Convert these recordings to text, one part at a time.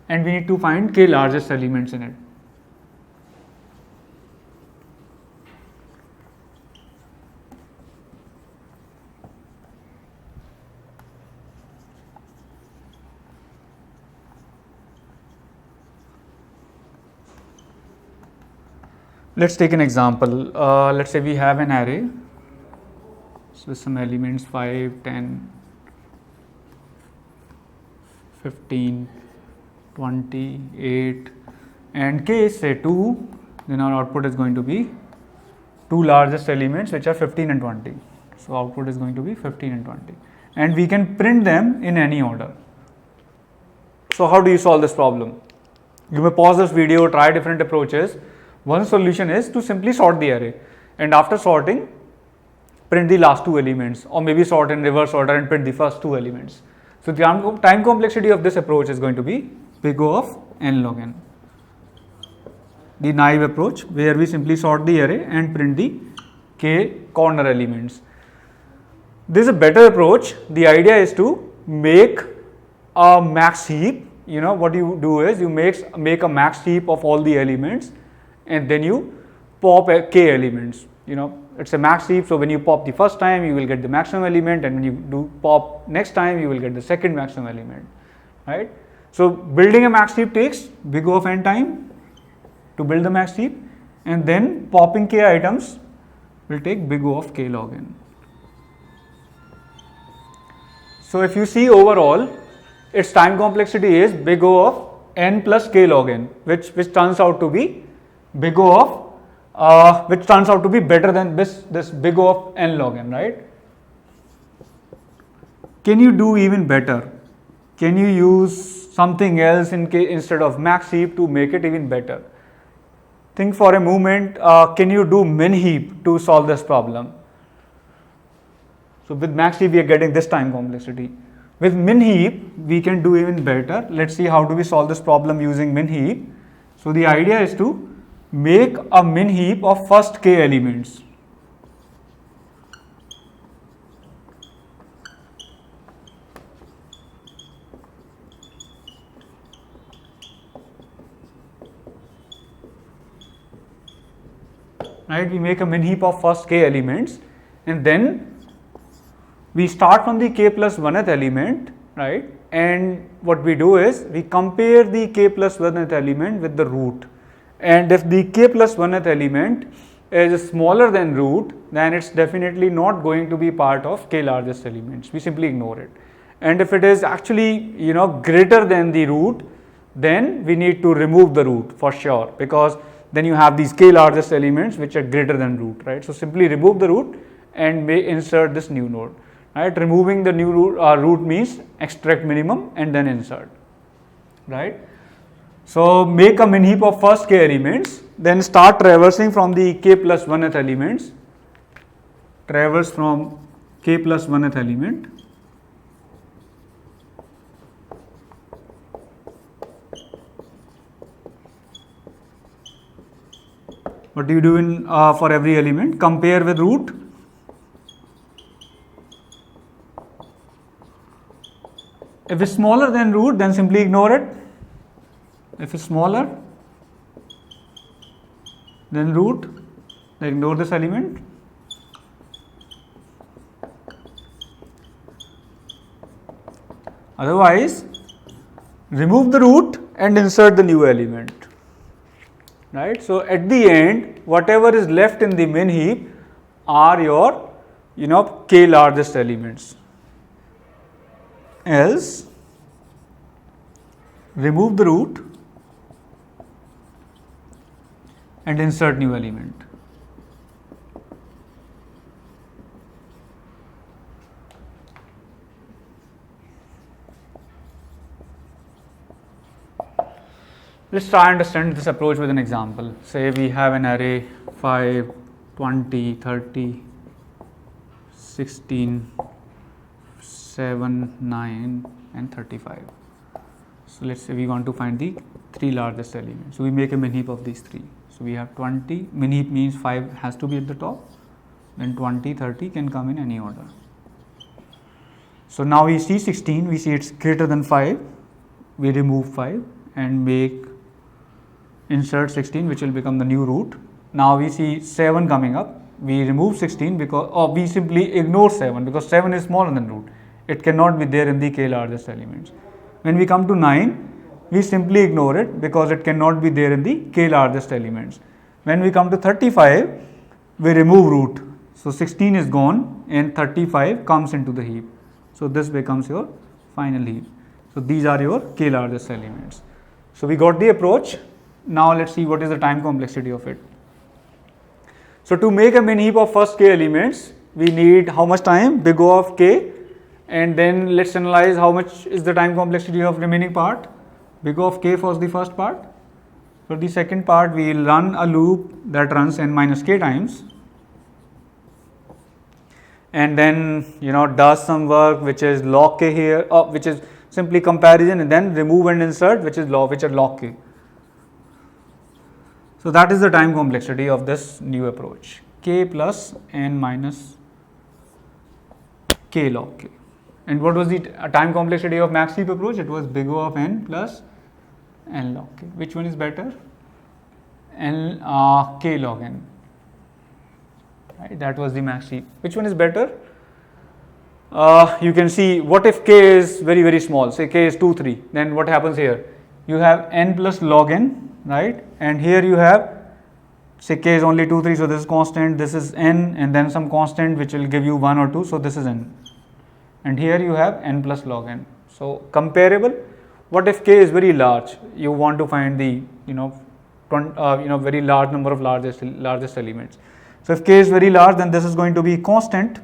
and we need to find k largest elements in it. Let's take an example. Let's say we have an array with some elements 5, 10, 15, 20, 8, and k is say 2, then our output is going to be two largest elements which are 15 and 20. So output is going to be 15 and 20, and we can print them in any order. So how do you solve this problem? You may pause this video, try different approaches. One solution is to simply sort the array, and after sorting, print the last two elements, or maybe sort in reverse order and print the first two elements. So the time complexity of this approach is going to be big O of n log n. The naive approach, where we simply sort the array and print the k corner elements. This is a better approach. The idea is to make a max heap. You know what you do is you make a max heap of all the elements, and then you pop k elements. You know, it's a max heap, so when you pop the first time, you will get the maximum element, and when you do pop next time, you will get the second maximum element, right? So building a max heap takes big O of n time to build the max heap, and then popping k items will take big O of k log n. So if you see overall, its time complexity is big O of n plus k log n, which turns out to be big O of which turns out to be better than this big O of n log n, right? Can you do even better? Can you use something else instead of max heap to make it even better? Think for a moment, can you do min heap to solve this problem? So with max heap we are getting this time complexity. With min heap we can do even better. Let's see how do we solve this problem using min heap. So the idea is to make a min heap of first k elements. Right, we make a min heap of first k elements, and then we start from the k plus 1th element, right? And what we do is we compare the k plus 1th element with the root. And if the k plus 1th element is smaller than root, then it's definitely not going to be part of k largest elements. We simply ignore it. And if it is actually, you know, greater than the root, then we need to remove the root for sure, because then you have these k largest elements which are greater than root, right? So simply remove the root and may insert this new node, right? Removing the new root means extract minimum and then insert, right? So make a min heap of first k elements, then start traversing from the k plus 1th elements, traverse from k plus 1th element, what do you do in for every element? Compare with root. If it's smaller than root, then simply ignore it. If it's smaller than root, then ignore this element. Otherwise, remove the root and insert the new element. Right? So at the end, whatever is left in the min heap are your, you know, k largest elements. Else, remove the root and insert new element. Let's try and understand this approach with an example. Say we have an array 5, 20, 30, 16, 7, 9 and 35. So let's say we want to find the three largest elements. So we make a min heap of these three. So we have 20, min heap means 5 has to be at the top, then 20, 30 can come in any order. So now we see 16, we see it's greater than 5, we remove 5 and make insert 16, which will become the new root. Now we see 7 coming up. We remove 16 because, or we simply ignore 7 because 7 is smaller than root. It cannot be there in the k largest elements. When we come to 9, we simply ignore it because it cannot be there in the k largest elements. When we come to 35, we remove root. So 16 is gone and 35 comes into the heap. So this becomes your final heap. So these are your k largest elements. So we got the approach. Now let's see what is the time complexity of it. So to make a min heap of first k elements, we need how much time? Big O of k, and then let's analyze how much is the time complexity of remaining part. Big O of k for the first part. For the second part, we will run a loop that runs n minus k times, and then does some work which is log k here, which is simply comparison, and then remove and insert, which are log k. So that is the time complexity of this new approach, k plus n minus k log k. And what was the time complexity of max heap approach? It was big O of n plus n log k. Which one is better? K log n. Right, that was the max heap. Which one is better? You can see, what if k is very, very small, say k is 2, 3, then what happens here? You have n plus log n, right? And here you have, say k is only 2, 3, so this is constant, this is n, and then some constant which will give you 1 or 2, so this is n. And here you have n plus log n. So comparable. What if k is very large? You want to find the very large number of largest elements. So if k is very large, then this is going to be constant,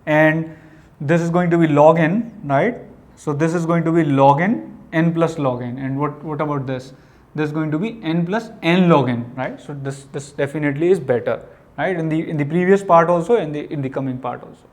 and this is going to be log n, right? So this is going to be log n plus log n, and what about this? This is going to be n plus n log n, right? So this definitely is better, right? In the previous part also, in the coming part also.